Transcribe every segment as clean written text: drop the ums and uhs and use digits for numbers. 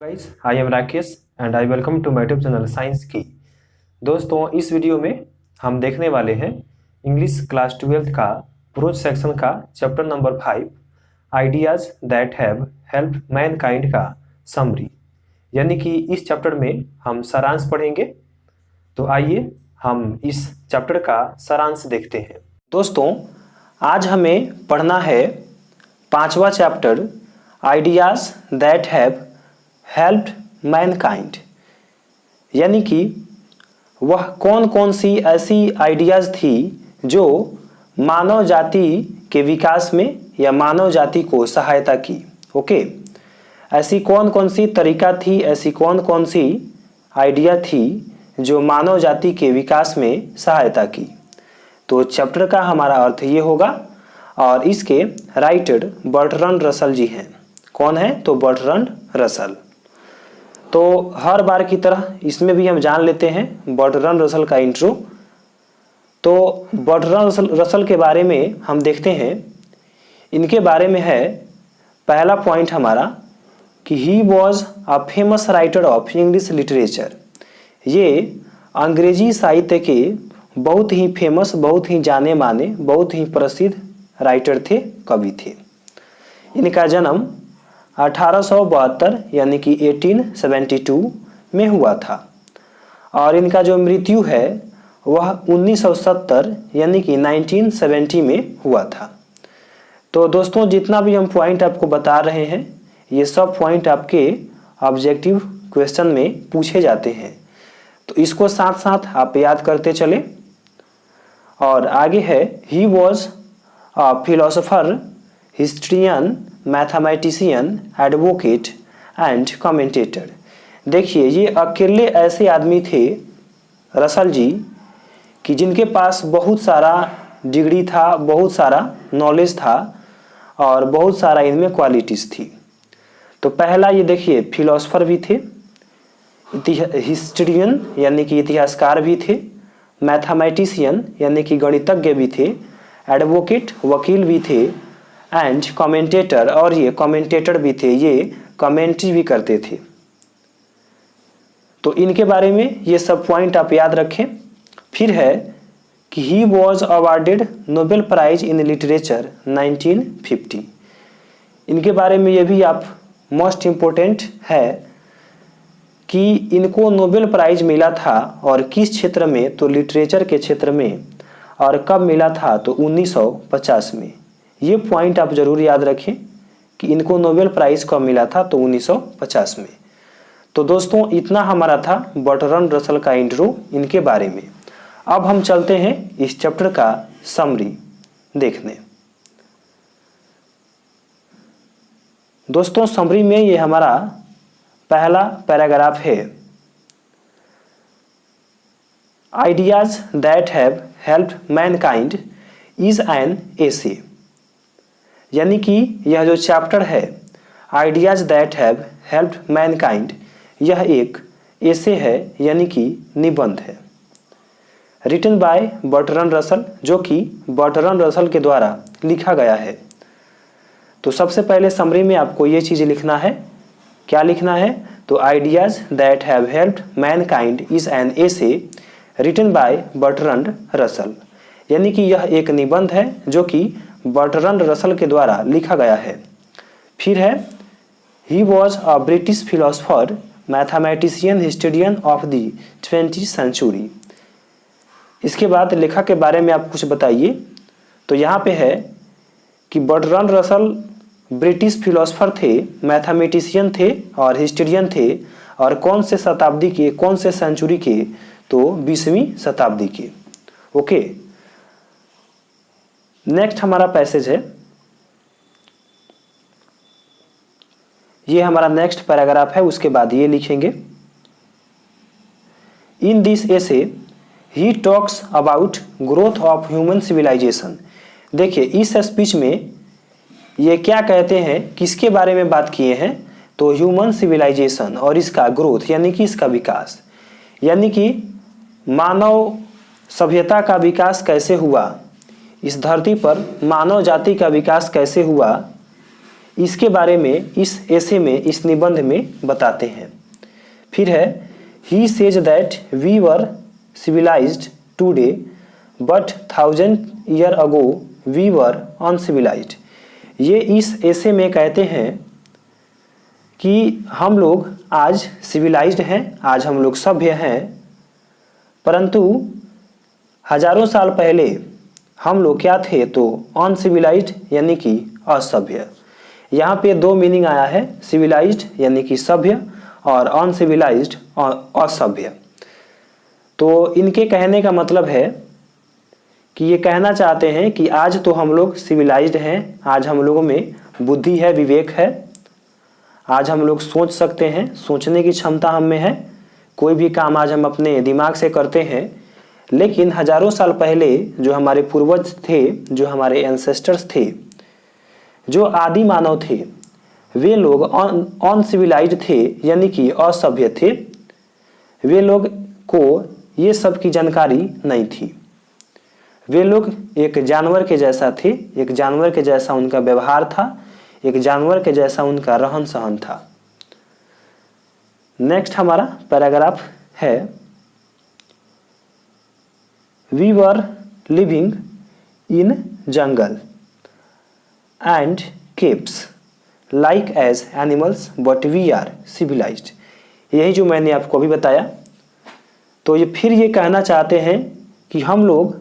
Guys, I am Rakesh and I welcome to my YouTube channel science की। दोस्तों, इस video में हम देखने वाले हैं इंग्लिश क्लास 12th का प्रोज सेक्शन का chapter number 5 ideas that have help Mankind का समरी, यानी कि इस चैप्टर में हम सारांश पढ़ेंगे। तो आइए हम इस चैप्टर का सारांश देखते हैं। दोस्तों, आज हमें पढ़ना है 5वां chapter ideas that have helped mankind, यानी कि वह कौन कौन सी ऐसी आइडियाज़ थी जो मानव जाति के विकास में या मानव जाति को सहायता की। ओके, ऐसी कौन कौन सी तरीका थी, ऐसी कौन कौन सी आइडिया थी जो मानव जाति के विकास में सहायता की। तो चैप्टर का हमारा अर्थ ये होगा, और इसके राइटर बर्ट्रैंड रसल जी हैं। कौन है? तो बर्ट्रैंड रसल। तो हर बार की तरह इसमें भी हम जान लेते हैं बर्ट्रैंड रसल का इंट्रो। तो बर्ट्रैंड रसल के बारे में हम देखते हैं, इनके बारे में है पहला पॉइंट हमारा कि he was a famous writer of English literature. ये अंग्रेजी साहित्य के बहुत ही फेमस, बहुत ही जाने माने, बहुत ही प्रसिद्ध राइटर थे, कवि थे। इनका जन्म 1872 यानी कि 1872 में हुआ था, और इनका जो मृत्यु है वह 1970 यानी कि 1970 में हुआ था। तो दोस्तों, जितना भी हम पॉइंट आपको बता रहे हैं, ये सब पॉइंट आपके ऑब्जेक्टिव क्वेश्चन में पूछे जाते हैं, तो इसको साथ साथ आप याद करते चले। और आगे है he was a philosopher, historian, mathematician, advocate and commentator. देखिए, ये अकेले ऐसे आदमी थे रसल जी कि जिनके पास बहुत सारा डिग्री था, बहुत सारा नॉलेज था और बहुत सारा इनमें क्वालिटीज़ थी। तो पहला ये देखिए, फिलोसोफर भी थे, हिस्ट्रियन यानी कि इतिहासकार भी थे, मैथमेटिशियन यानी कि गणितज्ञ भी थे, एडवोकेट वकील भी थे, एंड कमेंटेटर, और ये कमेंटेटर भी थे, ये कमेंट्री भी करते थे। तो इनके बारे में ये सब पॉइंट आप याद रखें। फिर है कि he was awarded Nobel prize in literature 1950। इनके बारे में ये भी आप मोस्ट इम्पोर्टेंट है कि इनको नोबेल प्राइज मिला था, और किस क्षेत्र में? तो लिटरेचर के क्षेत्र में। और कब मिला था? तो 1950 में। ये पॉइंट आप जरूर याद रखें कि इनको नोबेल प्राइज कब मिला था, तो 1950 में। तो दोस्तों, इतना हमारा था बर्ट्रैंड रसल का इंट्रो इनके बारे में। अब हम चलते हैं इस चैप्टर का समरी देखने। दोस्तों, समरी में ये हमारा पहला पैराग्राफ है, ideas that have helped mankind is an एसे। यानी कि यह जो चैप्टर है ideas that have helped Mankind, यह एक एसे है, यानी कि निबंध है, रिटन बाय बर्ट्रैंड रसल, जो कि बर्ट्रैंड रसल के द्वारा लिखा गया है। तो सबसे पहले समरी में आपको ये चीज़ लिखना है। क्या लिखना है? तो ideas that have helped mankind is an essay written by Bertrand Russell, यानी कि यह एक निबंध है जो कि बर्ट्रैंड रसल के द्वारा लिखा गया है। फिर है he was a British philosopher, mathematician, historian of the 20th century. इसके बाद लेखक के बारे में आप कुछ बताइए। तो यहाँ पे है कि बर्ट्रैंड रसल ब्रिटिश फिलोसोफर थे, मैथमेटिशियन थे और हिस्टोरियन थे, और कौन से शताब्दी के, कौन से सेंचुरी के? तो 20वीं शताब्दी के। ओके, नेक्स्ट हमारा पैसेज है, ये हमारा नेक्स्ट पैराग्राफ है, उसके बाद ये लिखेंगे, in this essay he talks about growth of human civilization. देखिए, इस स्पीच में ये क्या कहते हैं, किसके बारे में बात किए हैं? तो ह्यूमन सिविलाइजेशन और इसका ग्रोथ यानी कि इसका विकास, यानी कि मानव सभ्यता का विकास कैसे हुआ, इस धरती पर मानव जाति का विकास कैसे हुआ, इसके बारे में इस एसे में, इस निबंध में बताते हैं। फिर है he says that we were civilized today but 1000 year ago we were uncivilized. ये इस एसे में कहते हैं कि हम लोग आज सिविलाइज्ड हैं, आज हम लोग सभ्य हैं, परंतु हजारों साल पहले हम लोग क्या थे, तो अनसिविलाइज्ड यानी कि असभ्य। यहाँ पे दो मीनिंग आया है, सिविलाइज्ड यानी कि सभ्य और अनसिविलाइज्ड असभ्य। तो इनके कहने का मतलब है कि ये कहना चाहते हैं कि आज तो हम लोग सिविलाइज्ड हैं, आज हम लोगों में बुद्धि है, विवेक है, आज हम लोग सोच सकते हैं, सोचने की क्षमता हम में है, कोई भी काम आज हम अपने दिमाग से करते हैं। लेकिन हजारों साल पहले जो हमारे पूर्वज थे, जो हमारे एंसेस्टर्स थे, जो आदि मानव थे, वे लोग अनसिविलाइज्ड थे यानी कि असभ्य थे। वे लोग को ये सब की जानकारी नहीं थी। वे लोग एक जानवर के जैसा थे, एक जानवर के जैसा उनका व्यवहार था, एक जानवर के जैसा उनका रहन सहन था। नेक्स्ट हमारा पैराग्राफ है, we were living in jungle and caves like as animals but we are civilized. यही जो मैंने आपको अभी बताया। तो ये फिर ये कहना चाहते हैं कि हम लोग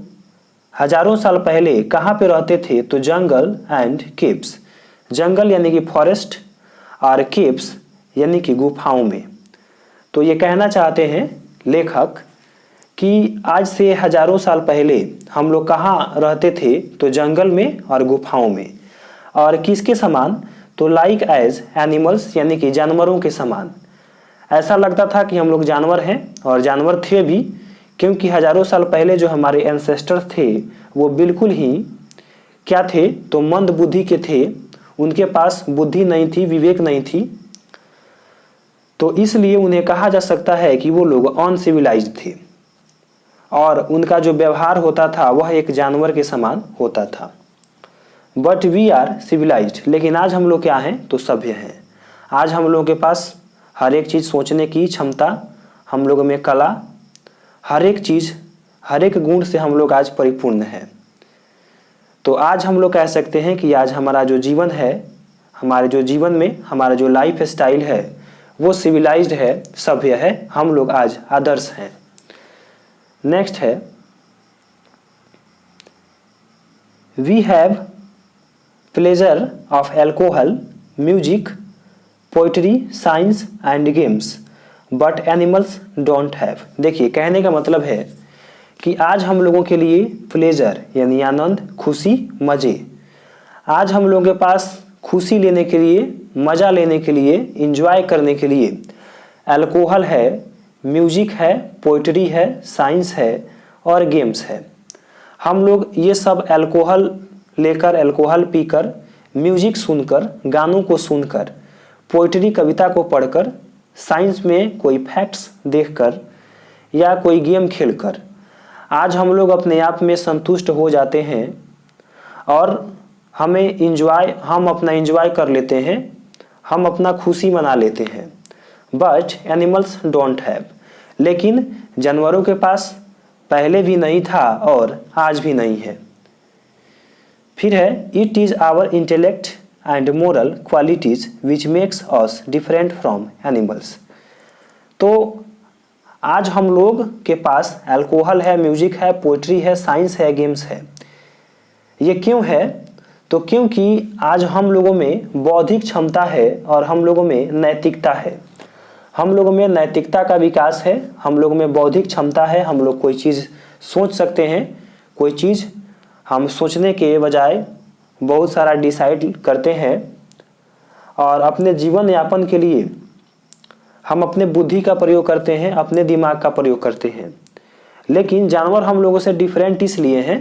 हजारों साल पहले कहाँ पे रहते थे, तो जंगल एंड केव्स, जंगल यानी कि फॉरेस्ट और केव्स यानी कि गुफाओं में। तो ये कहना चाहते हैं लेखक कि आज से हजारों साल पहले हम लोग कहाँ रहते थे, तो जंगल में और गुफाओं में। और किसके समान, तो लाइक एज एनिमल्स यानी कि जानवरों के समान। ऐसा लगता था कि हम लोग जानवर हैं, और जानवर थे भी, क्योंकि हजारों साल पहले जो हमारे एंसेस्टर्स थे वो बिल्कुल ही क्या थे, तो मंद बुद्धि के थे, उनके पास बुद्धि नहीं थी, विवेक नहीं थी। तो इसलिए उन्हें कहा जा सकता है कि वो लोग अनसिविलाइज्ड थे, और उनका जो व्यवहार होता था वह एक जानवर के समान होता था। बट वी आर सिविलाइज्ड, लेकिन आज हम लोग क्या हैं, तो सभ्य हैं। आज हम लोगों के पास हर एक चीज़ सोचने की क्षमता, हम लोगों में कला, हर एक चीज़, हर एक गुण से हम लोग आज परिपूर्ण हैं। तो आज हम लोग कह सकते हैं कि आज हमारा जो जीवन है, हमारे जो जीवन में हमारा जो लाइफ स्टाइल है वो सिविलाइज्ड है, सभ्य है, हम लोग आज आदर्श हैं। नेक्स्ट है, we have pleasure of alcohol, music, poetry, science and games but animals don't have. देखिए कहने का मतलब है कि आज हम लोगों के लिए प्लेजर यानी आनंद, खुशी, मज़े, आज हम लोगों के पास खुशी लेने के लिए, मज़ा लेने के लिए, इंजॉय करने के लिए अल्कोहल है, म्यूजिक है, पोइट्री है, साइंस है और गेम्स है। हम लोग ये सब अल्कोहल लेकर, अल्कोहल पीकर, म्यूजिक सुनकर, गानों को सुनकर, पोइट्री कविता को पढ़कर, साइंस में कोई फैक्ट्स देखकर या कोई गेम खेलकर आज हम लोग अपने आप में संतुष्ट हो जाते हैं और हम अपना इंजॉय कर लेते हैं, हम अपना खुशी मना लेते हैं। बट एनिमल्स डोंट हैव, लेकिन जानवरों के पास पहले भी नहीं था और आज भी नहीं है। फिर है, it is our intellect and moral qualities which makes us different from animals. तो आज हम लोग के पास अल्कोहल है, म्यूजिक है, पोइट्री है, साइंस है, गेम्स है। ये क्यों है, तो क्योंकि आज हम लोगों में बौद्धिक क्षमता है और हम लोगों में नैतिकता है। हम लोगों में नैतिकता का विकास है, हम लोगों में बौद्धिक क्षमता है, हम लोग कोई चीज़ सोच सकते हैं, कोई चीज़ हम सोचने के बजाय बहुत सारा डिसाइड करते हैं और अपने जीवन यापन के लिए हम अपने बुद्धि का प्रयोग करते हैं, अपने दिमाग का प्रयोग करते हैं। लेकिन जानवर हम लोगों से डिफरेंट इसलिए हैं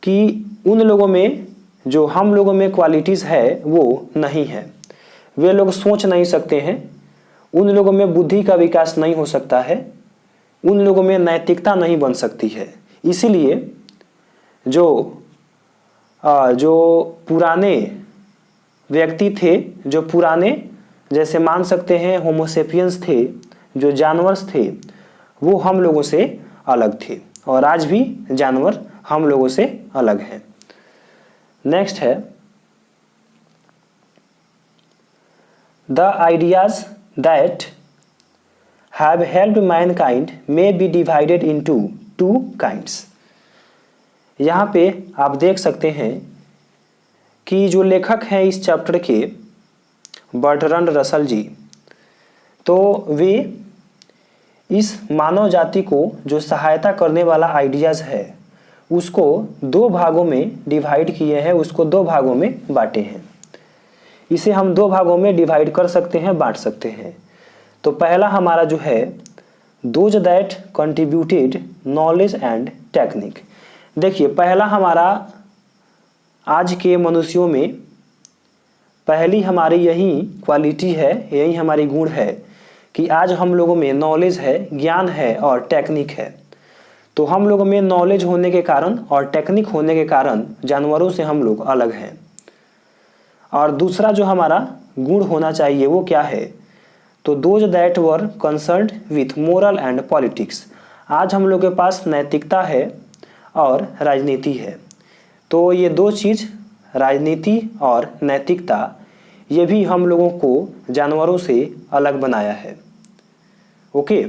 कि उन लोगों में जो हम लोगों में क्वालिटीज़ है वो नहीं है। वे लोग सोच नहीं सकते हैं, उन लोगों में बुद्धि का विकास नहीं हो सकता है, उन लोगों में नैतिकता नहीं बन सकती है। इसीलिए जो पुराने व्यक्ति थे जो पुराने, जैसे मान सकते हैं होमोसेपियंस थे, जो जानवर थे, वो हम लोगों से अलग थे और आज भी जानवर हम लोगों से अलग हैं। नेक्स्ट है the ideas that have helped Mankind may be divided into two kinds. यहाँ पे आप देख सकते हैं कि जो लेखक हैं इस चैप्टर के बर्ट्रैंड रसल जी, तो वे इस मानव जाति को जो सहायता करने वाला आइडियाज़ है उसको दो भागों में डिवाइड किए हैं, उसको दो भागों में बांटे हैं। इसे हम दो भागों में डिवाइड कर सकते हैं, बांट सकते हैं। तो पहला हमारा जो है those that contributed knowledge and technique. देखिए पहला हमारा आज के मनुष्यों में पहली हमारी यही क्वालिटी है, यही हमारी गुण है कि आज हम लोगों में नॉलेज है, ज्ञान है और टेक्निक है। तो हम लोगों में नॉलेज होने के कारण और टेक्निक होने के कारण जानवरों से हम लोग अलग हैं। और दूसरा जो हमारा गुण होना चाहिए वो क्या है, तो those that were concerned with moral and politics. आज हम लोग के पास नैतिकता है और राजनीति है। तो ये दो चीज़, राजनीति और नैतिकता, ये भी हम लोगों को जानवरों से अलग बनाया है। ओके,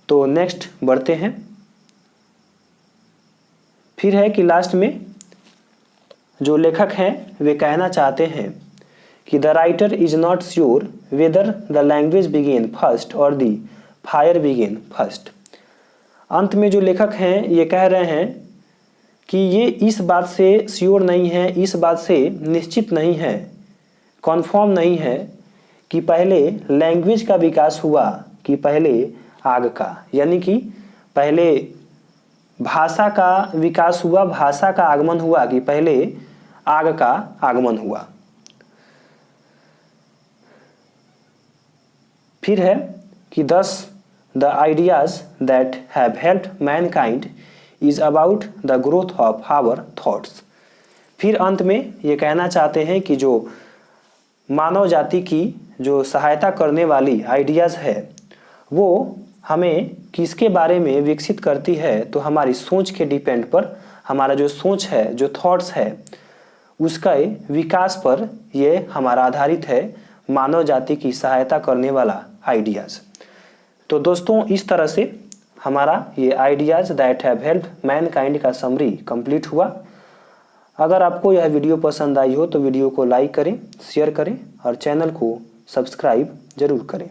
तो नेक्स्ट बढ़ते हैं। फिर है कि लास्ट में जो लेखक हैं वे कहना चाहते हैं कि the writer is not sure whether the language begin first और द फायर बिगेन फर्स्ट। अंत में जो लेखक हैं ये कह रहे हैं कि ये इस बात से श्योर नहीं है, इस बात से निश्चित नहीं है, कन्फर्म नहीं है कि पहले लैंग्वेज का विकास हुआ कि पहले आग का, यानी कि पहले भाषा का विकास हुआ, भाषा का आगमन हुआ कि पहले आग का आगमन हुआ। फिर है कि thus the ideas that have helped mankind is about the growth of our thoughts। फिर अंत में ये कहना चाहते हैं कि जो मानव जाति की जो सहायता करने वाली आइडियाज़ है वो हमें किसके बारे में विकसित करती है, तो हमारी सोच के डिपेंड पर, हमारा जो सोच है, जो थॉट्स है, उसका विकास पर ये हमारा आधारित है, मानव जाति की सहायता करने वाला आइडियाज़। तो दोस्तों इस तरह से हमारा ये ideas that have helped Mankind का समरी कंप्लीट हुआ। अगर आपको यह वीडियो पसंद आई हो तो वीडियो को लाइक करें, शेयर करें और चैनल को सब्सक्राइब जरूर करें।